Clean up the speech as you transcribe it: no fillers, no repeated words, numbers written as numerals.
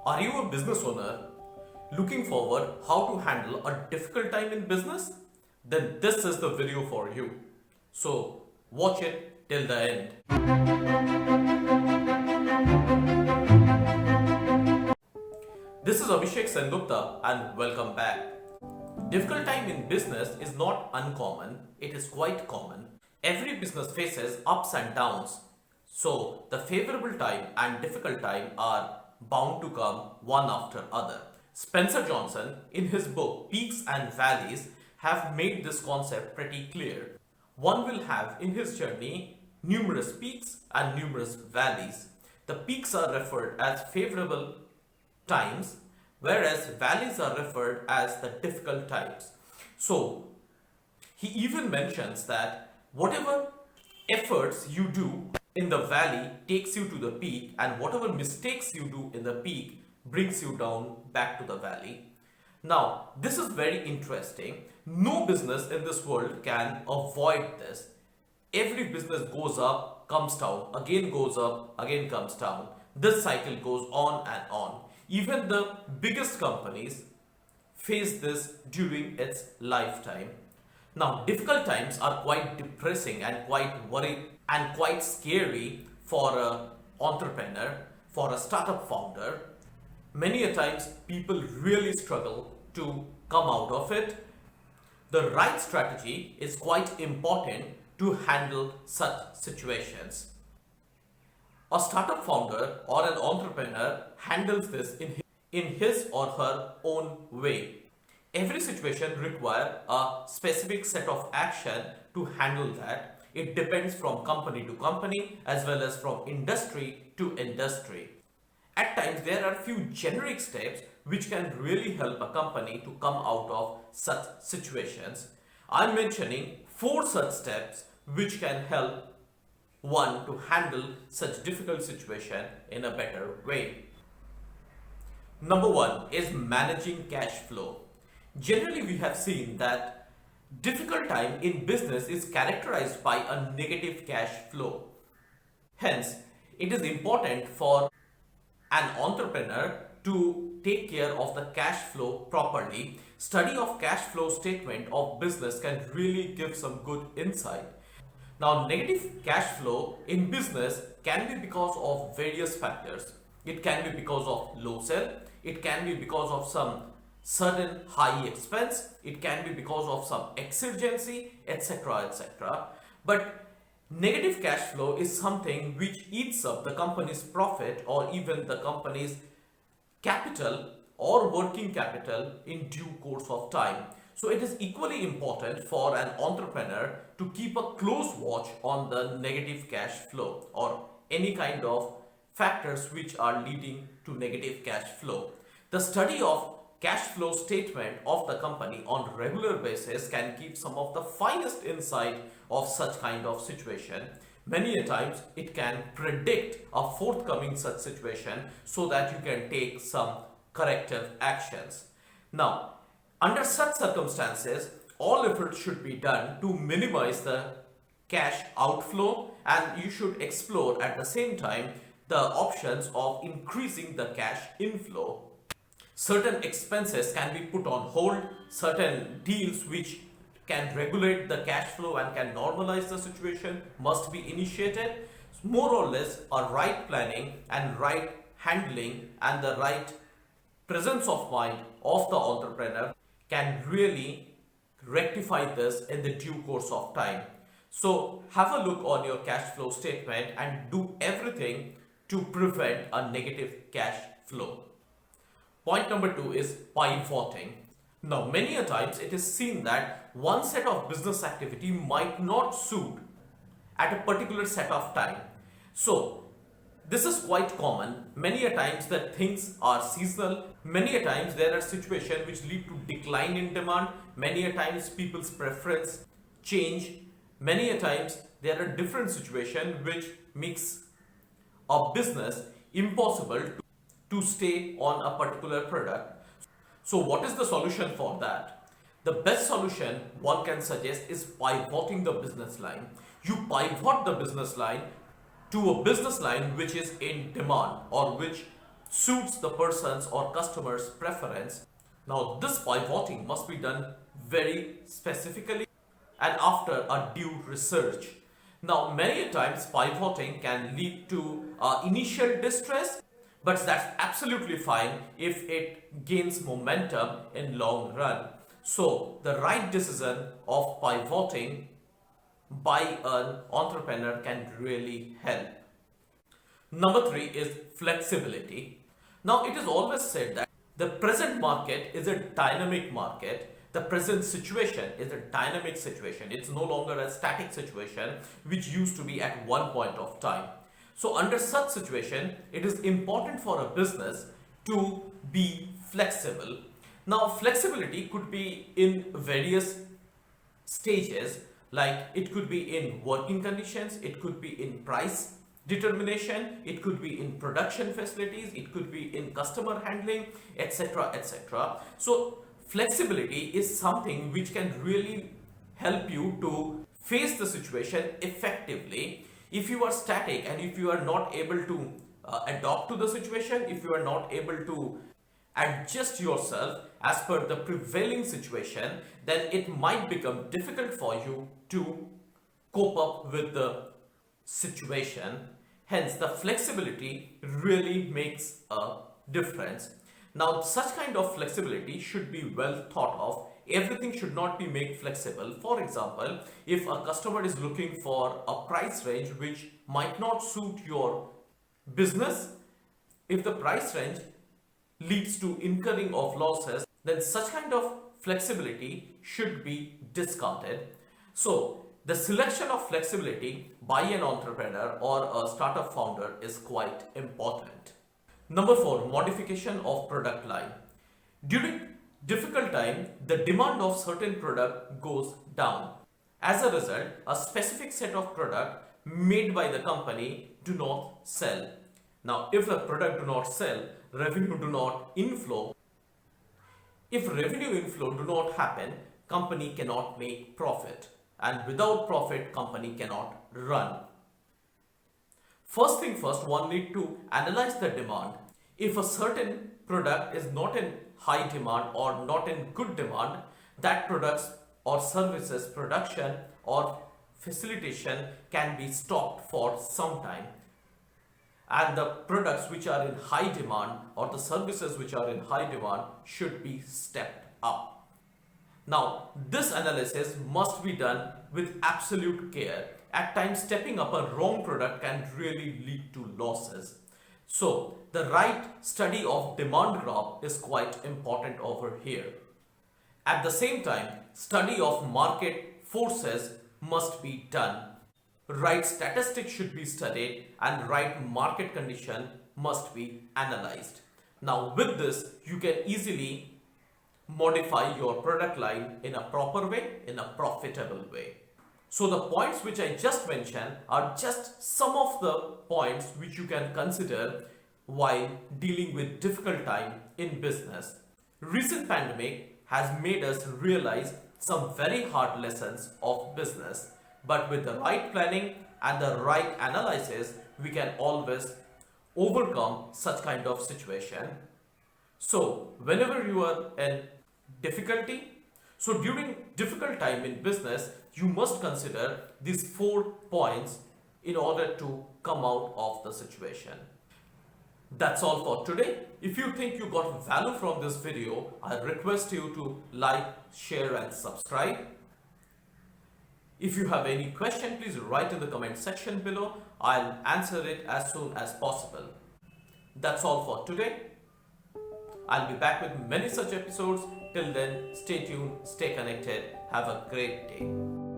Are you a business owner looking forward how to handle a difficult time in business? Then this is the video for you. So watch it till the end. This is Abhishek Sengupta and welcome back. Difficult time in business is not uncommon, it is quite common. Every business faces ups and downs. So the favorable time and difficult time are bound to come one after other. Spencer Johnson, in his book Peaks and Valleys, have made this concept pretty clear. One will have in his journey numerous peaks and numerous valleys. The peaks are referred as favorable times, whereas valleys are referred as the difficult times. So he even mentions that whatever efforts you do in the valley takes you to the peak, and whatever mistakes you do in the peak brings you down back to the valley. Now, this is very interesting. No business in this world can avoid this. Every business goes up, comes down, again goes up, again comes down. This cycle goes on and on. Even the biggest companies face this during its lifetime. Now, difficult times are quite depressing and quite worrying and quite scary for an entrepreneur, for a startup founder. Many a times people really struggle to come out of it. The right strategy is quite important to handle such situations. A startup founder or an entrepreneur handles this in his or her own way. Every situation requires a specific set of action to handle that. It depends from company to company as well as from industry to industry. At times, there are few generic steps which can really help a company to come out of such situations. I'm mentioning 4 such steps which can help one to handle such difficult situation in a better way. Number 1 is managing cash flow. Generally, we have seen that difficult time in business is characterized by a negative cash flow. Hence, it is important for an entrepreneur to take care of the cash flow properly. Study of cash flow statement of business can really give some good insight. Now, negative cash flow in business can be because of various factors. It can be because of low sale, it can be because of some certain high expense, it can be because of some exigency, etc. etc. But negative cash flow is something which eats up the company's profit or even the company's capital or working capital in due course of time. So it is equally important for an entrepreneur to keep a close watch on the negative cash flow or any kind of factors which are leading to negative cash flow. The study of cash flow statement of the company on regular basis can give some of the finest insight of such kind of situation. Many a times it can predict a forthcoming such situation so that you can take some corrective actions. Now, under such circumstances, all efforts should be done to minimize the cash outflow, and you should explore at the same time the options of increasing the cash inflow. Certain expenses can be put on hold, certain deals which can regulate the cash flow and can normalize the situation must be initiated. More or less, a right planning and right handling and the right presence of mind of the entrepreneur can really rectify this in the due course of time. So have a look on your cash flow statement and do everything to prevent a negative cash flow. Point number 2 is pivoting. Now, many a times it is seen that one set of business activity might not suit at a particular set of time. So, this is quite common. Many a times that things are seasonal. Many a times there are situations which lead to decline in demand. Many a times people's preference change. Many a times there are different situations which makes a business impossible to stay on a particular product. So what is the solution for that? The best solution one can suggest is pivoting the business line. You pivot the business line to a business line which is in demand or which suits the person's or customer's preference. Now, this pivoting must be done very specifically and after a due research. Now, many a times pivoting can lead to initial distress, but that's absolutely fine if it gains momentum in long run. So, the right decision of pivoting by an entrepreneur can really help. Number three is flexibility. Now, it is always said that the present market is a dynamic market. The present situation is a dynamic situation. It's no longer a static situation which used to be at one point of time. So, under such situation, it is important for a business to be flexible. Now, flexibility could be in various stages, like it could be in working conditions, it could be in price determination, it could be in production facilities, it could be in customer handling, etc., etc. So flexibility is something which can really help you to face the situation effectively. If you are static and if you are not able to adapt to the situation, if you are not able to adjust yourself as per the prevailing situation, then it might become difficult for you to cope up with the situation. Hence, the flexibility really makes a difference. Now, such kind of flexibility should be well thought of. Everything should not be made flexible. For example, if a customer is looking for a price range which might not suit your business, if the price range leads to incurring of losses, then such kind of flexibility should be discounted. So, the selection of flexibility by an entrepreneur or a startup founder is quite important. Number four, modification of product line. During difficult time, the demand of certain product goes down. As a result, a specific set of product made by the company do not sell. Now, if the product do not sell, revenue do not inflow. If revenue inflow do not happen, company cannot make profit. And without profit, company cannot run. First thing first, one need to analyze the demand. If a certain product is not in high demand or not in good demand, that products or services production or facilitation can be stopped for some time. And the products which are in high demand or the services which are in high demand should be stepped up. Now, this analysis must be done with absolute care. At times, stepping up a wrong product can really lead to losses. So, the right study of demand graph is quite important over here. At the same time, study of market forces must be done. Right statistics should be studied and right market condition must be analyzed. Now, with this, you can easily modify your product line in a proper way, in a profitable way. So the points which I just mentioned are just some of the points which you can consider while dealing with difficult time in business. Recent pandemic has made us realize some very hard lessons of business, but with the right planning and the right analysis, we can always overcome such kind of situation. So whenever you are in difficulty, so during difficult time in business, you must consider these 4 points in order to come out of the situation. That's all for today. If you think you got value from this video, I request you to like, share and subscribe. If you have any question, please write in the comment section below. I'll answer it as soon as possible. That's all for today. I'll be back with many such episodes. Till then, stay tuned, stay connected. Have a great day.